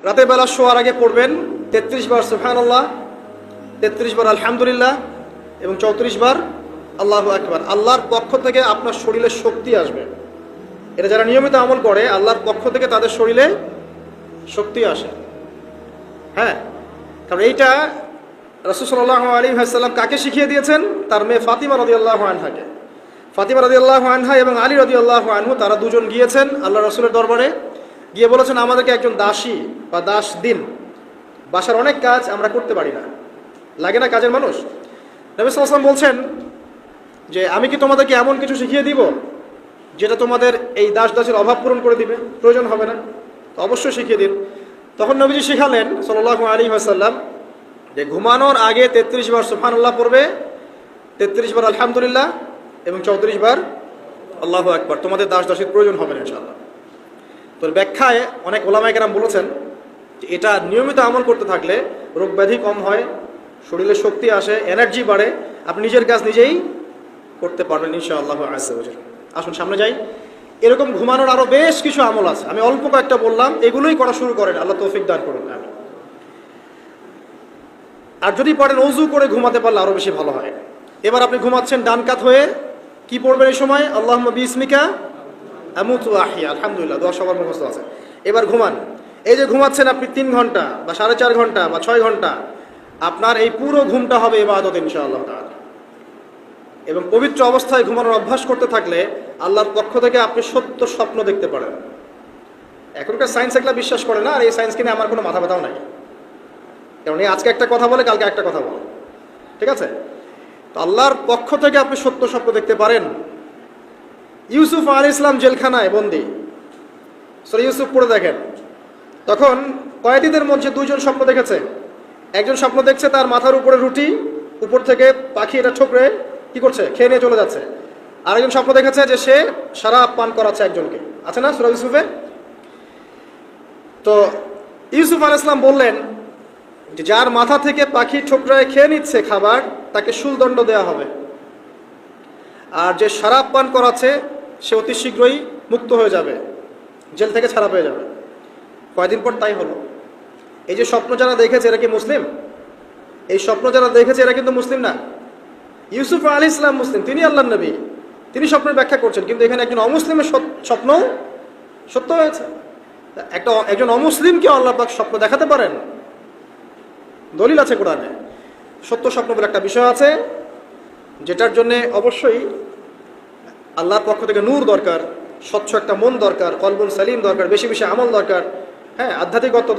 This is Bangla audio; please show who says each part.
Speaker 1: রাতের বেলা শোয়ার আগে পড়বেন 33 বার সুবহানাল্লাহ, 33 বার আলহামদুলিল্লাহ এবং 34 বার আল্লাহু আকবার। আল্লাহর পক্ষ থেকে আপনার শরীরে শক্তি আসবে। এটা যারা নিয়মিত আমল করে আল্লাহর পক্ষ থেকে তাদের শরীরে শক্তি আসে। হ্যাঁ, কারণ এইটা রাসূল সাল্লাল্লাহু আলাইহি ওয়াসাল্লাম কাকে শিখিয়ে দিয়েছেন? তার মেয়ে ফাতিমা রাদিয়াল্লাহু আনহাকে। ফাতিমা রাদিয়াল্লাহু আনহা এবং আলী রাদিয়াল্লাহু আনহু তারা দুজন গিয়েছেন আল্লাহ রাসূলের দরবারে, গিয়ে বলেছেন আমাদেরকে একজন দাসী বা দাস দিন, বাসার অনেক কাজ আমরা করতে পারি না, লাগে না কাজের মানুষ। নবী সাল্লাল্লাহু আলাইহি ওয়াসাল্লাম বলছেন যে আমি কি তোমাদেরকে এমন কিছু শিখিয়ে দিব যেটা তোমাদের এই দাস দাসের অভাব পূরণ করে দিবে, প্রয়োজন হবে না? তো অবশ্যই শিখিয়ে দিন। তখন নবীজি শিখালেন সাল্লাল্লাহু আলাইহি ওয়াসাল্লাম যে ঘুমানোর আগে 33 বার সুবহানাল্লাহ পড়বে, 33 বার আলহামদুলিল্লাহ এবং 34 বার আল্লাহু আকবার। তোমাদের দাস দাসীর প্রয়োজন হবে না ইনশাআল্লাহ। তো ব্যাখ্যায় অনেক ওলামায়ে কেরাম বলেছেন যে এটা নিয়মিত আমল করতে থাকলে রোগ ব্যাধি কম হয়, শরীরে শক্তি আসে, এনার্জি বাড়ে, আপনি নিজের কাজ নিজেই করতে পারবেন ইনশাআল্লাহ আযজা ওয়া জাল্লা। আসুন সামনে যাই। এরকম ঘুমানোর আরো বেশ কিছু আমল আছে, আমি অল্প কয়েকটা বললাম, এগুলোই করা শুরু করেন, আল্লাহ তৌফিক দান করুন। আর যদি পারেন ওযু করে ঘুমাতে পারলে আরো বেশি ভালো হয়। এবার আপনি ঘুমাচ্ছেন ডান কাত হয়ে, কি পড়বেন এই সময়? আল্লাহুম্মা বিসমিকা আমুতু ওয়া আহইয়া, আলহামদুলিল্লাহ, দোয়া সবার মুখস্থ আছে। এবার ঘুমান। এই যে ঘুমাচ্ছেন আপনি 3 ঘন্টা বা 4.5 ঘন্টা বা 6 ঘন্টা, আপনার এই পুরো ঘুমটা হবে ইবাদত ইনশাআল্লাহ তাআলা। এবং পবিত্র অবস্থায় ঘুমানোর অভ্যাস করতে থাকলে আল্লাহর পক্ষ থেকে আপনি সত্য স্বপ্ন দেখতে পারেন। এখনকার সায়েন্স এগুলা বিশ্বাস করে না, আর এই সায়েন্স কিনে আমার কোনো মাথা ব্যথাও নাই। কারণ এই আজকে একটা কথা বলে কালকে একটা কথা বলে, ঠিক আছে? তো আল্লাহর পক্ষ থেকে আপনি সত্য স্বপ্ন দেখতে পারেন। ইউসুফ আলাইহিস সালাম জেলখানায় বন্দী, সূরা ইউসুফ পড়ে দেখেন। তখন কয়েদিদের মধ্যে 2 জন স্বপ্ন দেখেছে। একজন স্বপ্ন দেখছে তার মাথার উপরে রুটি, উপর থেকে পাখি এটা ঠোকরে কি করছে, খেয়ে নিয়ে চলে যাচ্ছে। আরেকজন স্বপ্ন দেখেছে যে সে শরাব পান করাচ্ছে একজনকে, আছে না সূরা ইউসুফে? তো ইউসুফ আলাইহিস সালাম বললেন যে যার মাথা থেকে পাখি ঠোকরায় খেয়ে নিচ্ছে খাবার, তাকে শুলদণ্ড দেওয়া হবে। আর যে শরাব পান করাচ্ছে সে অতি শীঘ্রই মুক্ত হয়ে যাবে, জেল থেকে ছাড়া পেয়ে যাবে। কয়েকদিন পর তাই হলো। এই যে স্বপ্ন যারা দেখেছে এরা কি মুসলিম? এই স্বপ্ন যারা দেখেছে এরা কিন্তু মুসলিম না। ইউসুফ আলাইহিস সালাম মুসলিম, তিনি আল্লাহর নবী, তিনি স্বপ্নের ব্যাখ্যা করছেন, কিন্তু এখানে একজন অমুসলিমের স্বপ্ন সত্য হয়েছে। একজন অমুসলিমকে আল্লাহ পাক স্বপ্ন দেখাতে পারেন, দলিল আছে কোরআনে। সত্য স্বপ্ন বলে একটা বিষয় আছে, যেটার জন্য অবশ্যই আল্লাহর পক্ষ থেকে নূর দরকার, স্বচ্ছ একটা মন দরকার, কলবুল সালিম দরকার, বেশি বেশি আমল দরকার, হ্যাঁ, আধ্যাত্মিকতা